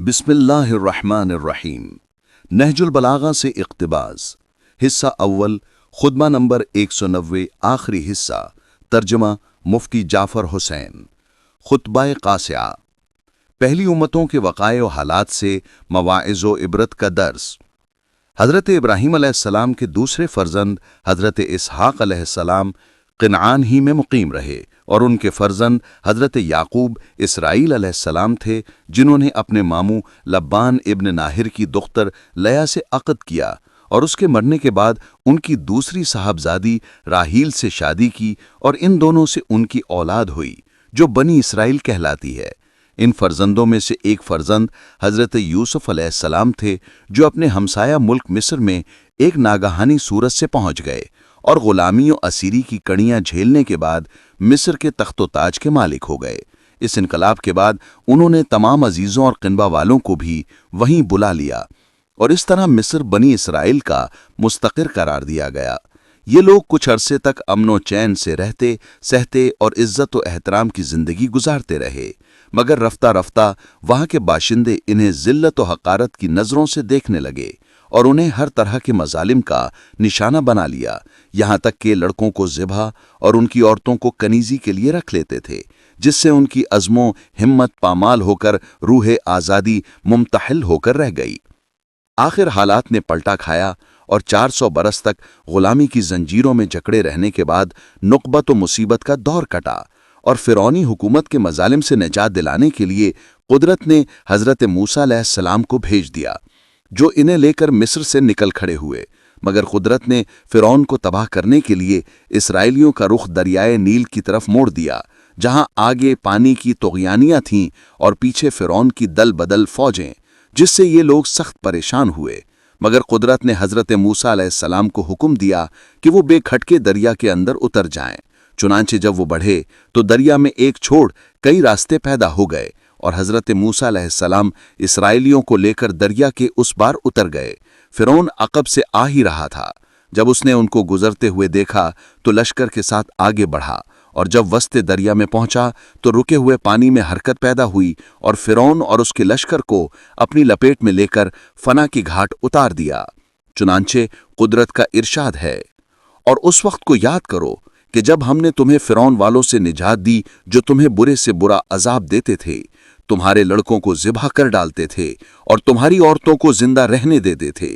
بسم اللہ الرحمن الرحیم۔ نہج البلاغہ سے اقتباس، حصہ اول، خطبہ نمبر 190، آخری حصہ، ترجمہ مفتی جعفر حسین۔ خطبہ قاصعہ، پہلی امتوں کے وقائع و حالات سے مواعظ و عبرت کا درس۔ حضرت ابراہیم علیہ السلام کے دوسرے فرزند حضرت اسحاق علیہ السلام کنعان ہی میں مقیم رہے، اور ان کے فرزند حضرت یعقوب اسرائیل علیہ السلام تھے، جنہوں نے اپنے ماموں لبان ابن ناہر کی دختر لیا سے عقد کیا، اور اس کے مرنے کے بعد ان کی دوسری صاحبزادی راحیل سے شادی کی، اور ان دونوں سے ان کی اولاد ہوئی جو بنی اسرائیل کہلاتی ہے۔ ان فرزندوں میں سے ایک فرزند حضرت یوسف علیہ السلام تھے، جو اپنے ہمسایہ ملک مصر میں ایک ناگہانی صورت سے پہنچ گئے، اور غلامی و اسیری کی کڑیاں جھیلنے کے بعد مصر کے تخت و تاج کے مالک ہو گئے۔ اس انقلاب کے بعد انہوں نے تمام عزیزوں اور قنبہ والوں کو بھی وہیں بلا لیا، اور اس طرح مصر بنی اسرائیل کا مستقر قرار دیا گیا۔ یہ لوگ کچھ عرصے تک امن و چین سے رہتے سہتے اور عزت و احترام کی زندگی گزارتے رہے، مگر رفتہ رفتہ وہاں کے باشندے انہیں ذلت و حقارت کی نظروں سے دیکھنے لگے، اور انہیں ہر طرح کے مظالم کا نشانہ بنا لیا، یہاں تک کہ لڑکوں کو ذبح اور ان کی عورتوں کو کنیزی کے لیے رکھ لیتے تھے، جس سے ان کی عزم و ہمت پامال ہو کر روح آزادی ممتحل ہو کر رہ گئی۔ آخر حالات نے پلٹا کھایا، اور 400 برس تک غلامی کی زنجیروں میں جکڑے رہنے کے بعد نقبت و مصیبت کا دور کٹا، اور فرعونی حکومت کے مظالم سے نجات دلانے کے لیے قدرت نے حضرت موسیٰ علیہ السلام کو بھیج دیا، جو انہیں لے کر مصر سے نکل کھڑے ہوئے۔ مگر قدرت نے فرعون کو تباہ کرنے کے لیے اسرائیلیوں کا رخ دریائے نیل کی طرف موڑ دیا، جہاں آگے پانی کی طغیانیاں تھیں اور پیچھے فرعون کی دل بدل فوجیں، جس سے یہ لوگ سخت پریشان ہوئے۔ مگر قدرت نے حضرت موسیٰ علیہ السلام کو حکم دیا کہ وہ بے کھٹکے دریا کے اندر اتر جائیں۔ چنانچہ جب وہ بڑھے تو دریا میں ایک چھوڑ کئی راستے پیدا ہو گئے، اور حضرت موسیٰ علیہ السلام اسرائیلیوں کو لے کر دریا کے اس پار اتر گئے۔ فرعون عقب سے آ ہی رہا تھا۔ جب اس نے ان کو گزرتے ہوئے دیکھا تو لشکر کے ساتھ آگے بڑھا، اور جب وسط دریا میں پہنچا تو رکے ہوئے پانی میں حرکت پیدا ہوئی، اور فرعون اور اس کے لشکر کو اپنی لپیٹ میں لے کر فنا کی گھاٹ اتار دیا۔ چنانچہ قدرت کا ارشاد ہے، اور اس وقت کو یاد کرو کہ جب ہم نے تمہیں فرعون والوں سے نجات دی جو تمہیں برے سے برا عذاب دیتے تھے، تمہارے لڑکوں کو ذبح کر ڈالتے تھے اور تمہاری عورتوں کو زندہ رہنے دیتے تھے۔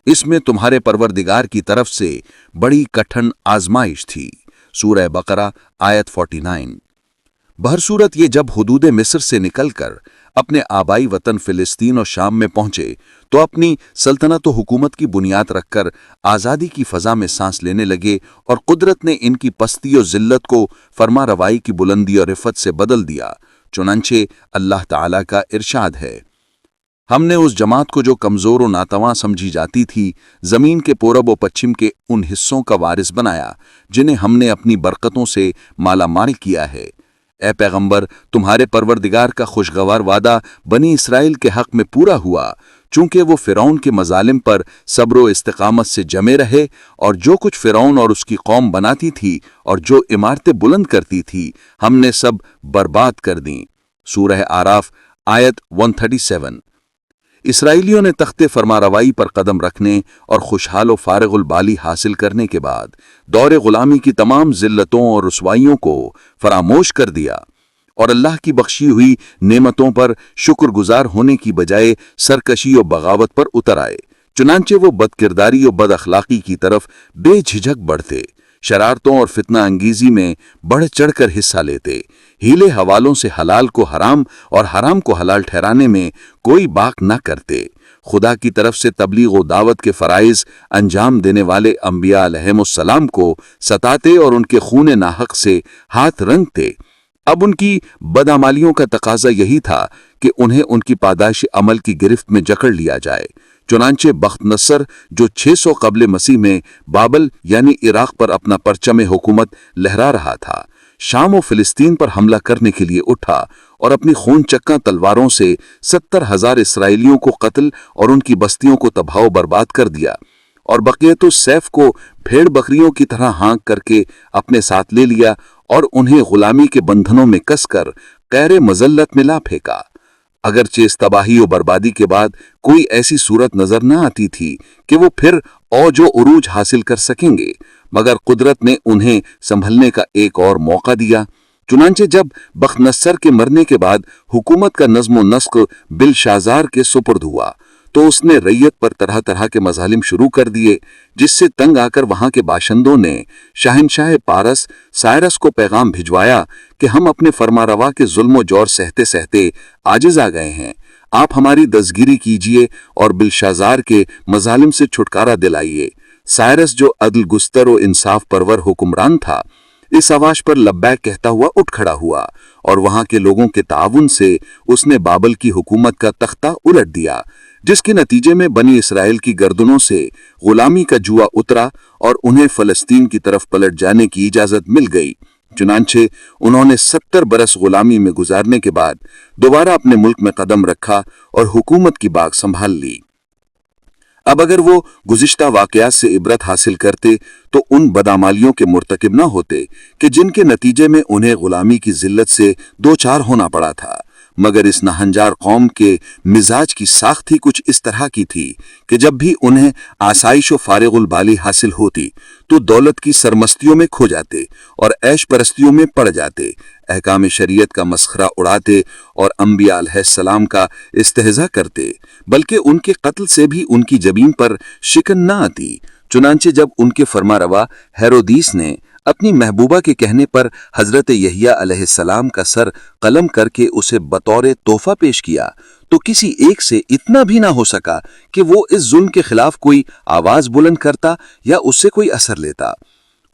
اس میں تمہارے پروردگار کی طرف سے بڑی کٹھن آزمائش تھی۔ سورہ بقرہ آیت 49۔ بہرصورت یہ جب حدود مصر سے نکل کر اپنے آبائی وطن فلسطین اور شام میں پہنچے تو اپنی سلطنت و حکومت کی بنیاد رکھ کر آزادی کی فضا میں سانس لینے لگے، اور قدرت نے ان کی پستی و ذلت کو فرما روائی کی بلندی اور عفت سے بدل دیا۔ چنانچہ اللہ تعالیٰ کا ارشاد ہے، ہم نے اس جماعت کو جو کمزور و ناتواں سمجھی جاتی تھی زمین کے پورب و پچھم کے ان حصوں کا وارث بنایا جنہیں ہم نے اپنی برکتوں سے مالا مال کیا ہے۔ اے پیغمبر، تمہارے پروردگار کا خوشگوار وعدہ بنی اسرائیل کے حق میں پورا ہوا، چونکہ وہ فرعون کے مظالم پر صبر و استقامت سے جمے رہے، اور جو کچھ فرعون اور اس کی قوم بناتی تھی اور جو عمارتیں بلند کرتی تھی ہم نے سب برباد کر دیں۔ سورہ اعراف آیت 137۔ اسرائیلیوں نے تخت فرماروائی پر قدم رکھنے اور خوشحال و فارغ البالی حاصل کرنے کے بعد دور غلامی کی تمام ذلتوں اور رسوائیوں کو فراموش کر دیا، اور اللہ کی بخشی ہوئی نعمتوں پر شکر گزار ہونے کی بجائے سرکشی و بغاوت پر اتر آئے۔ چنانچہ وہ بد کرداری و بد اخلاقی کی طرف بے جھجک بڑھتے، شرارتوں اور فتنہ انگیزی میں بڑھ چڑھ کر حصہ لیتے، ہیلے حوالوں سے حلال کو حرام اور حرام کو حلال ٹھہرانے میں کوئی باک نہ کرتے، خدا کی طرف سے تبلیغ و دعوت کے فرائض انجام دینے والے انبیاء علیہم السلام کو ستاتے اور ان کے خون ناحق سے ہاتھ رنگتے۔ اب ان کی بدعمالیوں کا تقاضا یہی تھا کہ انہیں ان کی پاداش عمل کی گرفت میں جکڑ لیا جائے۔ چنانچہ بخت نصر جو 600 قبل مسیح میں بابل یعنی عراق پر اپنا پرچم حکومت لہرا رہا تھا، شام و فلسطین پر حملہ کرنے کے لیے اٹھا اور اپنی خون چکاں تلواروں سے 70,000 اسرائیلیوں کو قتل اور ان کی بستیوں کو تباہ و برباد کر دیا، اور بقیت السیف کو بھیڑ بکریوں کی طرح ہانک کر کے اپنے ساتھ لے لیا، اور انہیں غلامی کے بندھنوں میں کس کر غیر مذلت میں لا پھینکا۔ اگرچہ اس تباہی و بربادی کے بعد کوئی ایسی صورت نظر نہ آتی تھی کہ وہ پھر اوج و عروج حاصل کر سکیں گے، مگر قدرت نے انہیں سنبھلنے کا ایک اور موقع دیا۔ چنانچہ جب بخت نصر کے مرنے کے بعد حکومت کا نظم و نسق بلشازار کے سپرد ہوا تو اس نے ریت پر طرح طرح کے مظالم شروع کر دیے، جس سے تنگ آ کر وہاں کے باشندوں نے شہنشاہ پارس سائرس کو پیغام بھجوایا کہ ہم اپنے فرمانروا کے ظلم و جور سہتے سہتے عاجز آ گئے ہیں، آپ ہماری دستگیری کیجئے اور بلشازار کے مظالم سے چھٹکارا دلائیے۔ سائرس جو عدل گستر و انصاف پرور حکمران تھا، اس آواز پر لبیک کہتا ہوا اٹھ کھڑا ہوا اور وہاں کے لوگوں کے تعاون سے اس نے بابل کی حکومت کا تختہ الٹ دیا، جس کے نتیجے میں بنی اسرائیل کی گردنوں سے غلامی کا جوا اترا اور انہیں فلسطین کی طرف پلٹ جانے کی اجازت مل گئی۔ چنانچہ انہوں نے 70 برس غلامی میں گزارنے کے بعد دوبارہ اپنے ملک میں قدم رکھا اور حکومت کی باغ سنبھال لی۔ اب اگر وہ گزشتہ واقعات سے عبرت حاصل کرتے تو ان بدعمالیوں کے مرتکب نہ ہوتے کہ جن کے نتیجے میں انہیں غلامی کی ذلت سے دوچار ہونا پڑا تھا، مگر اس ناہنجار قوم کے مزاج کی ساخت ہی کچھ اس طرح کی تھی کہ جب بھی انہیں آسائش و فارغ البالی حاصل ہوتی تو دولت کی سرمستیوں میں کھو جاتے اور عیش پرستیوں میں پڑ جاتے، احکام شریعت کا مسخرہ اڑاتے اور انبیاء علیہ السلام کا استہزاء کرتے، بلکہ ان کے قتل سے بھی ان کی جبین پر شکن نہ آتی۔ چنانچہ جب ان کے فرمانروا ہیرودیس نے اپنی محبوبہ کے کہنے پر حضرت یحییٰ علیہ السلام کا سر قلم کر کے اسے بطور تحفہ پیش کیا تو کسی ایک سے اتنا بھی نہ ہو سکا کہ وہ اس ظلم کے خلاف کوئی آواز بلند کرتا یا اس سے کوئی اثر لیتا۔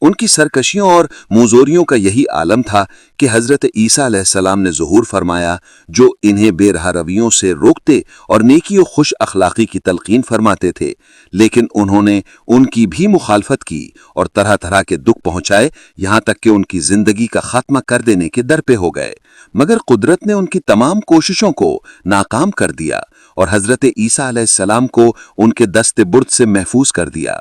ان کی سرکشیوں اور موزوریوں کا یہی عالم تھا کہ حضرت عیسیٰ علیہ السلام نے ظہور فرمایا، جو انہیں بے رحا رویوں سے روکتے اور نیکی و خوش اخلاقی کی تلقین فرماتے تھے، لیکن انہوں نے ان کی بھی مخالفت کی اور طرح طرح کے دکھ پہنچائے، یہاں تک کہ ان کی زندگی کا خاتمہ کر دینے کے در پہ ہو گئے، مگر قدرت نے ان کی تمام کوششوں کو ناکام کر دیا اور حضرت عیسیٰ علیہ السلام کو ان کے دست برد سے محفوظ کر دیا۔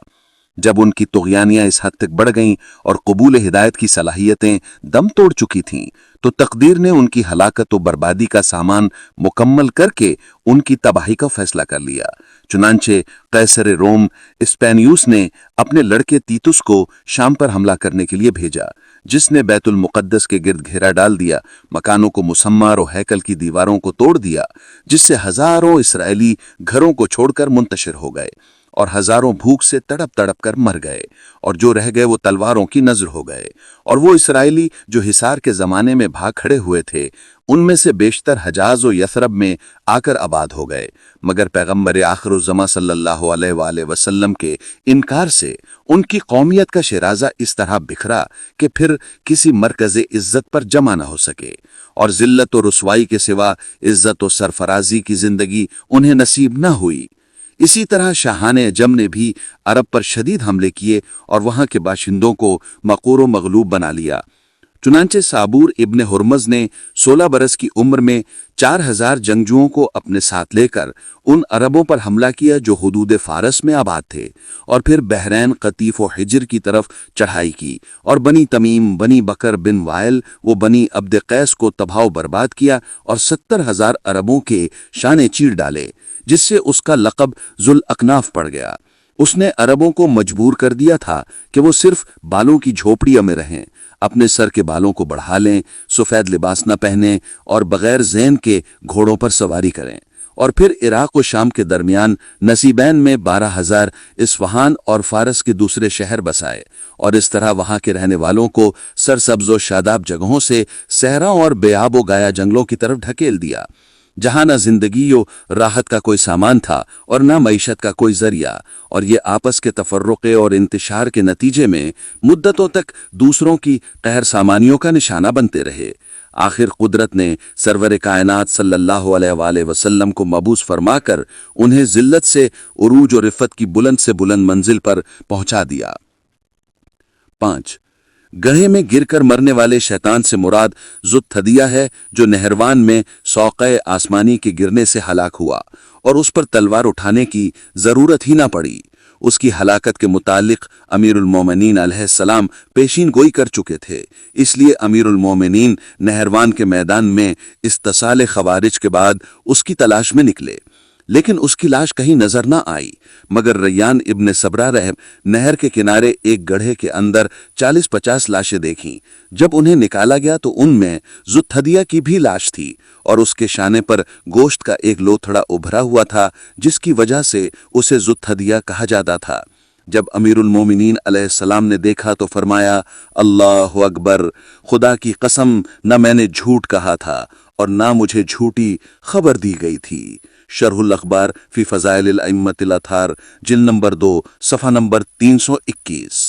جب ان کی طغیانیاں اس حد تک بڑھ گئیں اور قبول ہدایت کی صلاحیتیں دم توڑ چکی تھیں تو تقدیر نے ان کی ہلاکت و بربادی کا سامان مکمل کر کے ان کی تباہی کا فیصلہ کر لیا۔ چنانچہ قیصر روم اسپینیوس نے اپنے لڑکے تیتس کو شام پر حملہ کرنے کے لیے بھیجا، جس نے بیت المقدس کے گرد گھیرا ڈال دیا، مکانوں کو مسمار اور ہیکل کی دیواروں کو توڑ دیا، جس سے ہزاروں اسرائیلی گھروں کو چھوڑ کر منتشر ہو گئے اور ہزاروں بھوک سے تڑپ تڑپ کر مر گئے، اور جو رہ گئے وہ تلواروں کی نذر ہو گئے۔ اور وہ اسرائیلی جو حصار کے زمانے میں بھاگ کھڑے ہوئے تھے، ان میں سے بیشتر حجاز و یثرب میں آ کر آباد ہو گئے، مگر پیغمبر آخر الزماں صلی اللہ علیہ وآلہ وسلم کے انکار سے ان کی قومیت کا شیرازہ اس طرح بکھرا کہ پھر کسی مرکز عزت پر جمع نہ ہو سکے، اور ذلت و رسوائی کے سوا عزت و سرفرازی کی زندگی انہیں نصیب نہ ہوئی۔ اسی طرح شاہان عجم نے بھی عرب پر شدید حملے کیے اور وہاں کے باشندوں کو مقور و مغلوب بنا لیا۔ چنانچہ صابور ابن ہرمز نے 16 برس کی عمر میں 4000 جنگجوؤں کو اپنے ساتھ لے کر ان عربوں پر حملہ کیا جو حدود فارس میں آباد تھے، اور پھر بحرین، قطیف و حجر کی طرف چڑھائی کی اور بنی تمیم، بنی بکر بن وائل و بنی عبد قیس کو تباہ و برباد کیا اور 70,000 عربوں کے شانے چیر ڈالے، جس سے اس کا لقب ذوالاکناف پڑ گیا۔ اس نے عربوں کو مجبور کر دیا تھا کہ وہ صرف بالوں کی جھوپڑیوں میں رہیں، اپنے سر کے بالوں کو بڑھا لیں، سفید لباس نہ پہنیں اور بغیر زین کے گھوڑوں پر سواری کریں، اور پھر عراق و شام کے درمیان نصیبین میں 12,000 اصفہان اور فارس کے دوسرے شہر بسائے، اور اس طرح وہاں کے رہنے والوں کو سرسبز و شاداب جگہوں سے صحراؤں اور بے آب و گایا جنگلوں کی طرف ڈھکیل دیا، جہاں نہ زندگی و راحت کا کوئی سامان تھا اور نہ معیشت کا کوئی ذریعہ، اور یہ آپس کے تفرقے اور انتشار کے نتیجے میں مدتوں تک دوسروں کی قہر سامانیوں کا نشانہ بنتے رہے۔ آخر قدرت نے سرور کائنات صلی اللہ علیہ وآلہ وسلم کو مبعوث فرما کر انہیں ذلت سے عروج و رفت کی بلند سے بلند منزل پر پہنچا دیا۔ 5. گڑھے میں گر کر مرنے والے شیطان سے مراد ذوالتھدیہ ہے، جو نہروان میں سوقہ آسمانی کے گرنے سے ہلاک ہوا اور اس پر تلوار اٹھانے کی ضرورت ہی نہ پڑی۔ اس کی ہلاکت کے متعلق امیر المومنین علیہ السلام پیشین گوئی کر چکے تھے، اس لیے امیر المومنین نہروان کے میدان میں استصال خوارج کے بعد اس کی تلاش میں نکلے، لیکن اس کی لاش کہیں نظر نہ آئی، مگر ریان ابن صبرہ رحم نہر کے کنارے ایک گڑھے کے اندر 40-50 لاشیں دیکھیں۔ جب انہیں نکالا گیا تو ان میں ذوالتھدیہ کی بھی لاش تھی اور اس کے شانے پر گوشت کا ایک لوتھڑا ابھرا ہوا تھا، جس کی وجہ سے اسے ذوالتھدیہ کہا جاتا تھا۔ جب امیر المومنین علیہ السلام نے دیکھا تو فرمایا، اللہ اکبر، خدا کی قسم، نہ میں نے جھوٹ کہا تھا اور نہ مجھے جھوٹی خبر دی گئی تھی۔ شرح الاخبار فی فضائل الائمۃ الاطہار، جلد نمبر 2، صفحہ نمبر 321۔